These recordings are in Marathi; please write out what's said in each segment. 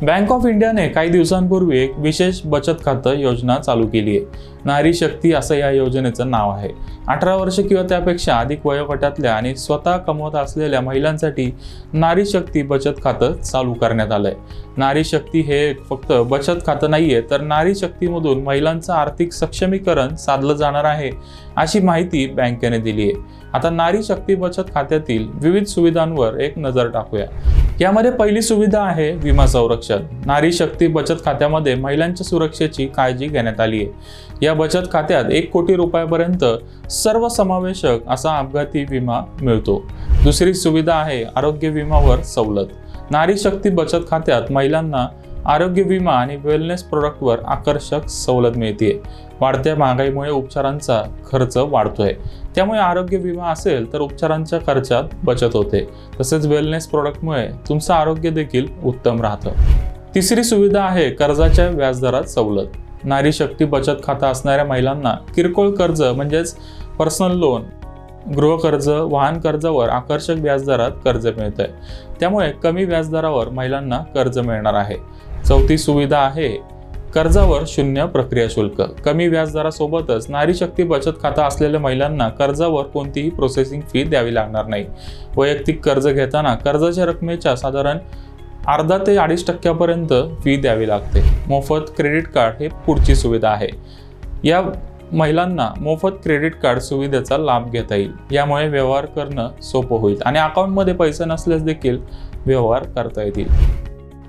बँक ऑफ इंडियाने काही दिवसांपूर्वी एक विशेष बचत खातं योजना चालू केली आहे। नारी शक्ती असं या योजनेचं नाव आहे। 18 वर्ष किंवा त्यापेक्षा अधिक वयोगटातल्या आणि स्वतः कमवत असलेल्या महिलांसाठी नारी शक्ती बचत खातं चालू करण्यात आलंय। नारी शक्ती हे फक्त बचत खातं नाहीये, तर नारी शक्तीमधून महिलांचं आर्थिक सक्षमीकरण साधलं जाणार आहे, अशी माहिती बँकेने दिली आहे। आता नारी शक्ती बचत खात्यातील विविध सुविधांवर एक नजर टाकूया। यामध्ये पहिली सुविधा आहे विमा संरक्षण। नारी शक्ती बचत खात्यामध्ये महिलांच्या सुरक्षेची काळजी घेण्यात आली आहे। या बचत खात्यात 1 कोटी रुपयापर्यंत सर्वसमावेशक असा अपघाती विमा मिळतो। दुसरी सुविधा आहे आरोग्य विमावर सवलत। नारी शक्ती बचत खात्यात महिलांना आरोग्य विमा आणि वेलनेस प्रोडक्टवर आकर्षक सवलत मिळते। वाढत्या महागाईमुळे उपचारांचा खर्च वाढतोय, त्यामुळे आरोग्य विमा असेल तर उपचारांच्या खर्चात बचत होते। तसेच वेलनेस प्रोडक्टमुळे तुमचं आरोग्य देखील उत्तम राहतं। तिसरी सुविधा आहे कर्जाच्या व्याजदरात सवलत। नारी शक्ती बचत खाता असणाऱ्या महिलांना किरकोळ कर्ज म्हणजेच पर्सनल लोन, गृहकर्ज, वाहन कर्जावर आकर्षक व्याजदरात कर्ज मिळतंय, त्यामुळे कमी व्याजदरावर महिलांना कर्ज मिळणार आहे। चौथी सुविधा आहे कर्जावर 0 प्रक्रिया शुल्क। कमी व्याजदरासोबतच नारी शक्ती बचत खाता असलेल्या महिलांना कर्जावर कोणतीही प्रोसेसिंग फी द्यावी लागणार नाही। वैयक्तिक कर्ज घेताना कर्जाच्या रकमेच्या साधारण अर्धा ते 2.5% फी द्यावी लागते। मोफत क्रेडिट कार्ड हे पुढची सुविधा आहे। या महिलांना मोफत क्रेडिट कार्ड सुविधेचा लाभ घेता येईल। यामुळे व्यवहार करणं सोपं होईल आणि अकाउंटमध्ये पैसे नसल्यास देखील व्यवहार करता येतील।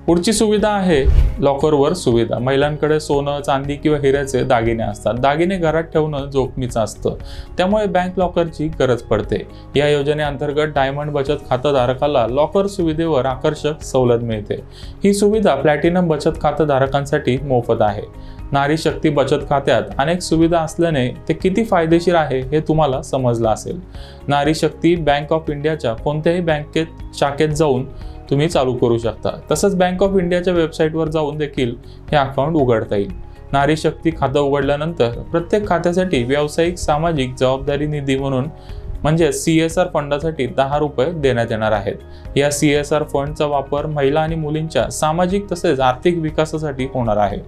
पुढची सुविधा आहे लॉकरवर सुविधा। महिलांकडे सोनं, चांदी किंवा हिऱ्याचे दागिने असतात। दागिने घरात ठेवणं जोखमीचं असतं, त्यामुळे बँक लॉकरची गरज पडते। या योजनेअंतर्गत डायमंड बचत खातेधारकाला लॉकर सुविधेवर आकर्षक सवलत मिळते। ही सुविधा प्लॅटिनम बचत खातेधारकांसाठी मोफत आहे। नारी शक्ती बचत खात्यात अनेक सुविधा असल्याने ते किती फायदेशीर आहे हे तुम्हाला समजलं असेल। नारी शक्ती बँक ऑफ इंडियाच्या कोणत्याही बँकेत शाखेत जाऊन तुम्ही चालू करू शकता। तसंच बँक ऑफ इंडियाच्या वेबसाईटवर जाऊन देखील हे अकाउंट उघडता येईल। नारी शक्ती खातं उघडल्यानंतर प्रत्येक खात्यासाठी व्यावसायिक सामाजिक जबाबदारी निधी म्हणून म्हणजे CSR फंडासाठी 10 रुपये देण्यात येणार आहेत। या CSR फंडचा वापर महिला आणि मुलींच्या सामाजिक तसेच आर्थिक विकासासाठी होणार आहे।